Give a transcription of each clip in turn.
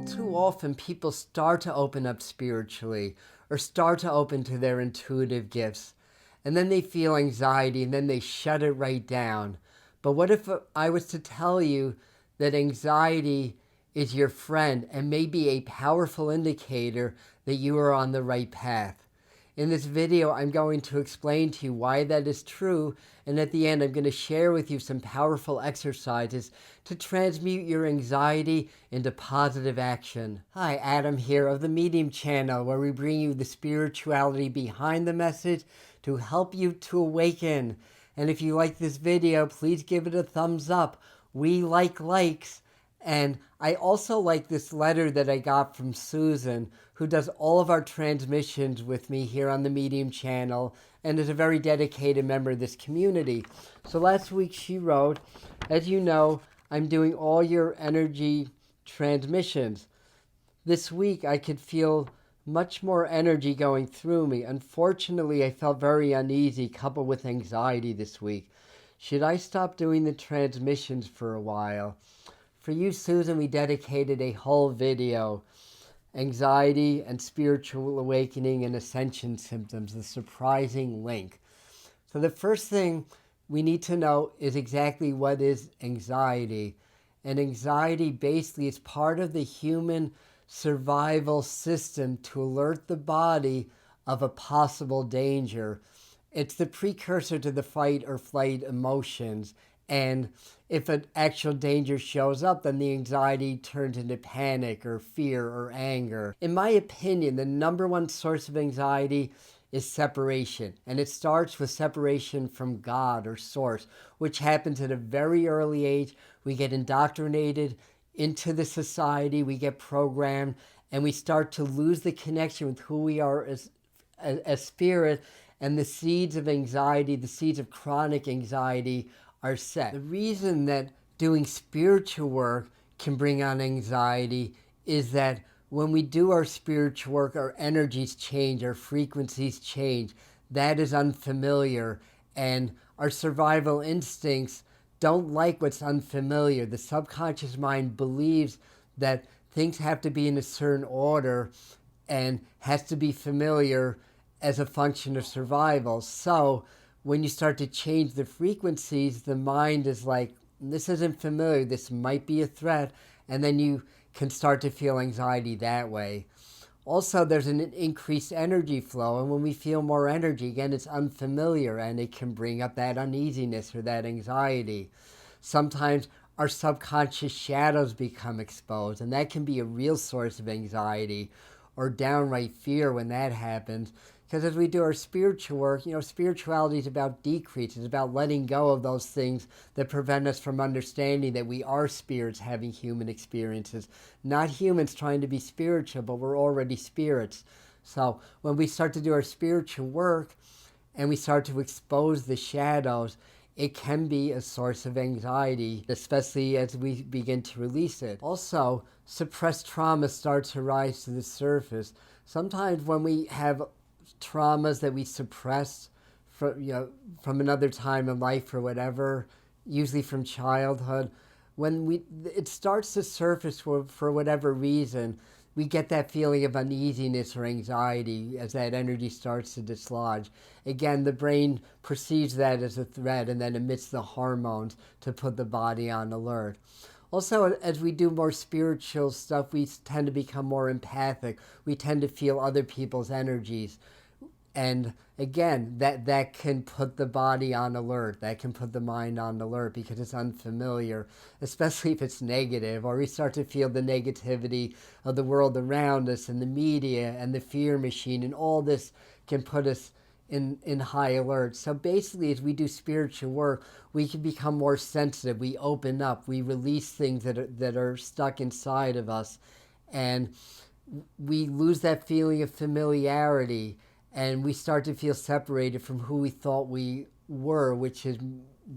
too often people start to open up spiritually or start to open to their intuitive gifts, and then they feel anxiety and then they shut it right down. But what if I was to tell you that anxiety is your friend and may be a powerful indicator that you are on the right path? In this video, I'm going to explain to you why that is true, and at the end, I'm going to share with you some powerful exercises to transmute your anxiety into positive action. Hi, Adam here of the Medium channel, where we bring you the spirituality behind the message to help you to awaken. And if you like this video, please give it a thumbs up. We like likes. And I also like this letter that I got from Susan, who does all of our transmissions with me here on the Medium channel and is a very dedicated member of this community. So last week she wrote, as you know, I'm doing all your energy transmissions. This week I could feel much more energy going through me. Unfortunately, I felt very uneasy coupled with anxiety this week. Should I stop doing the transmissions for a while? For you, Susan, we dedicated a whole video, Anxiety and Spiritual Awakening and Ascension Symptoms, the surprising link. So the first thing we need to know is exactly what is anxiety. And anxiety basically is part of the human survival system to alert the body of a possible danger. It's the precursor to the fight or flight emotions. And if an actual danger shows up, then the anxiety turns into panic or fear or anger. In my opinion, the number one source of anxiety is separation. And it starts with separation from God or source, which happens at a very early age. We get indoctrinated into the society, we get programmed, and we start to lose the connection with who we are as spirit, and the seeds of anxiety, the seeds of chronic anxiety are set. The reason that doing spiritual work can bring on anxiety is that when we do our spiritual work, our energies change, our frequencies change. That is unfamiliar, and our survival instincts don't like what's unfamiliar. The subconscious mind believes that things have to be in a certain order and has to be familiar as a function of survival. So when you start to change the frequencies, the mind is like, this isn't familiar, this might be a threat, and then you can start to feel anxiety that way. Also, there's an increased energy flow, and when we feel more energy, again, it's unfamiliar, and it can bring up that uneasiness or that anxiety. Sometimes our subconscious shadows become exposed, and that can be a real source of anxiety or downright fear when that happens. Because as we do our spiritual work, spirituality is about decrease. It's about letting go of those things that prevent us from understanding that we are spirits having human experiences. Not humans trying to be spiritual, but we're already spirits. So when we start to do our spiritual work and we start to expose the shadows, it can be a source of anxiety, especially as we begin to release it. Also, suppressed trauma starts to rise to the surface. Sometimes when we have traumas that we suppress from another time in life or whatever, usually from childhood, when it starts to surface for whatever reason, we get that feeling of uneasiness or anxiety as that energy starts to dislodge. Again, the brain perceives that as a threat and then emits the hormones to put the body on alert. Also, as we do more spiritual stuff, we tend to become more empathic. We tend to feel other people's energies. And again, that can put the body on alert. That can put the mind on alert because it's unfamiliar, especially if it's negative, or we start to feel the negativity of the world around us and the media and the fear machine, and all this can put us in high alert. So basically, as we do spiritual work, we can become more sensitive. We open up. We release things that are stuck inside of us, and we lose that feeling of familiarity. And we start to feel separated from who we thought we were, which is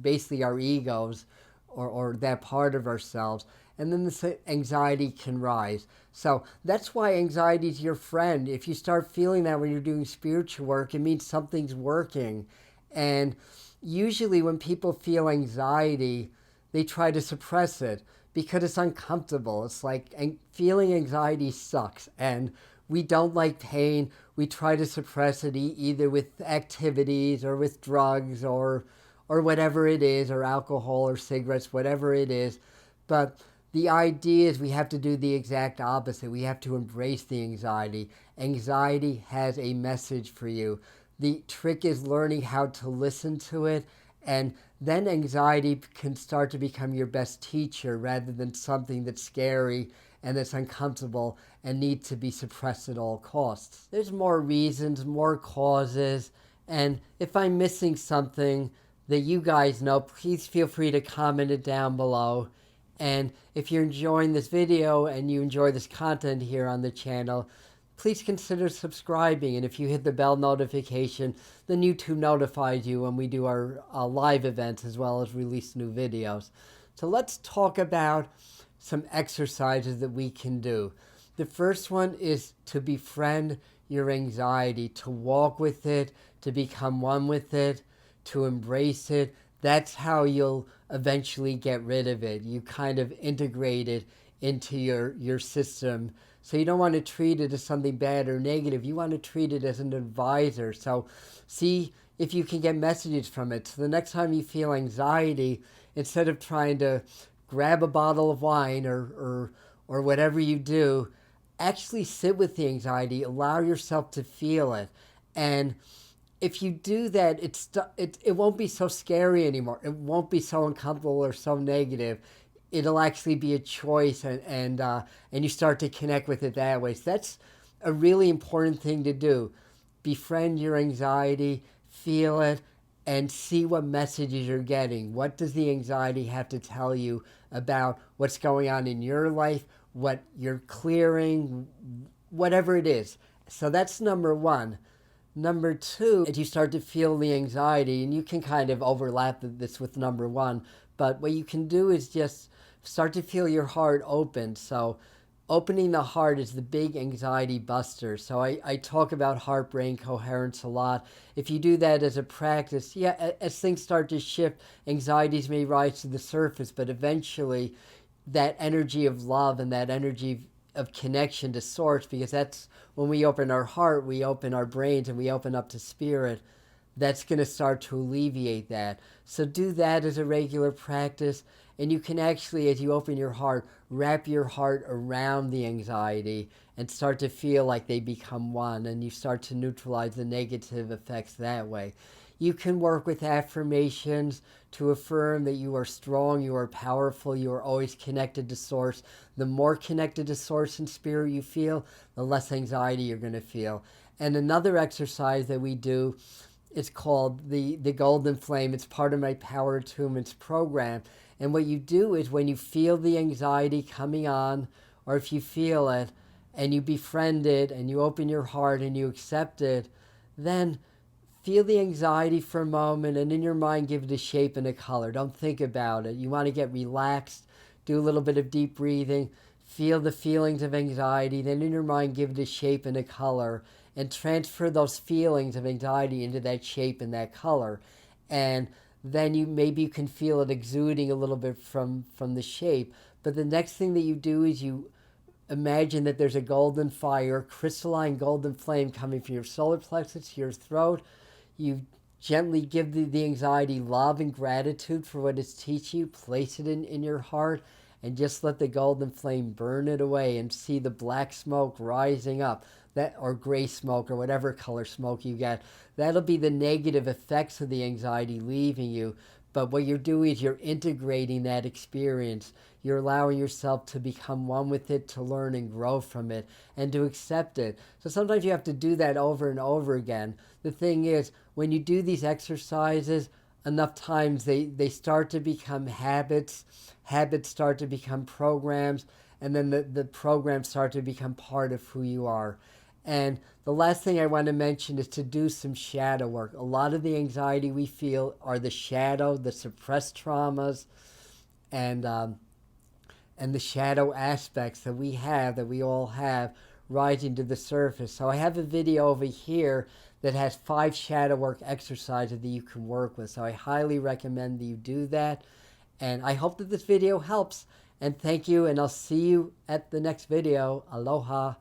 basically our egos or that part of ourselves. And then this anxiety can rise. So that's why anxiety is your friend. If you start feeling that when you're doing spiritual work, it means something's working. And usually when people feel anxiety, they try to suppress it because it's uncomfortable. It's like, and feeling anxiety sucks, and we don't like pain. We try to suppress it either with activities or with drugs or whatever it is, or alcohol or cigarettes, whatever it is. But the idea is we have to do the exact opposite. We have to embrace the anxiety. Anxiety has a message for you. The trick is learning how to listen to it, and then anxiety can start to become your best teacher rather than something that's scary and that's uncomfortable and needs to be suppressed at all costs. There's more reasons, more causes, and if I'm missing something that you guys know, please feel free to comment it down below. And if you're enjoying this video and you enjoy this content here on the channel, please consider subscribing. And if you hit the bell notification, then YouTube notifies you when we do our live events as well as release new videos. So let's talk about some exercises that we can do. The first one is to befriend your anxiety, to walk with it, to become one with it, to embrace it. That's how you'll eventually get rid of it. You kind of integrate it into your system. So you don't want to treat it as something bad or negative. You want to treat it as an advisor. So see if you can get messages from it. So the next time you feel anxiety, instead of trying to grab a bottle of wine or whatever you do, actually sit with the anxiety, allow yourself to feel it. And if you do that, it won't be so scary anymore. It won't be so uncomfortable or so negative. It'll actually be a choice, and you start to connect with it that way. So that's a really important thing to do. Befriend your anxiety, feel it, and see what messages you're getting. What does the anxiety have to tell you about what's going on in your life, what you're clearing, whatever it is. So that's number one. Number two, as you start to feel the anxiety, and you can kind of overlap this with number one, but what you can do is just start to feel your heart open. So opening the heart is the big anxiety buster. So I talk about heart-brain coherence a lot. If you do that as a practice, yeah, as things start to shift, anxieties may rise to the surface, but eventually that energy of love and that energy of connection to source, because that's when we open our heart, we open our brains, and we open up to spirit, that's going to start to alleviate that. So do that as a regular practice, and you can actually, as you open your heart, wrap your heart around the anxiety and start to feel like they become one, and you start to neutralize the negative effects that way. You can work with affirmations to affirm that you are strong, you are powerful, you are always connected to Source. The more connected to Source and Spirit you feel, the less anxiety you're going to feel. And another exercise that we do is called the Golden Flame. It's part of my Power Attunements program. And what you do is when you feel the anxiety coming on, or if you feel it, and you befriend it, and you open your heart and you accept it, then feel the anxiety for a moment, and in your mind, give it a shape and a color. Don't think about it. You want to get relaxed, do a little bit of deep breathing, feel the feelings of anxiety, then in your mind, give it a shape and a color, and transfer those feelings of anxiety into that shape and that color. And then maybe you can feel it exuding a little bit from the shape. But the next thing that you do is you imagine that there's a golden fire, crystalline golden flame coming from your solar plexus to your throat. You gently give the anxiety love and gratitude for what it's teaching you. Place it in your heart and just let the golden flame burn it away, and see the black smoke rising up, or gray smoke, or whatever color smoke you get. That'll be the negative effects of the anxiety leaving you. But what you're doing is you're integrating that experience. You're allowing yourself to become one with it, to learn and grow from it, and to accept it. So sometimes you have to do that over and over again. The thing is, when you do these exercises enough times, they start to become habits. Habits start to become programs, and then the programs start to become part of who you are. And the last thing I want to mention is to do some shadow work. A lot of the anxiety we feel are the shadow, the suppressed traumas, and the shadow aspects that we all have, rising to the surface. So I have a video over here that has 5 shadow work exercises that you can work with. So I highly recommend that you do that. And I hope that this video helps. And thank you, and I'll see you at the next video. Aloha.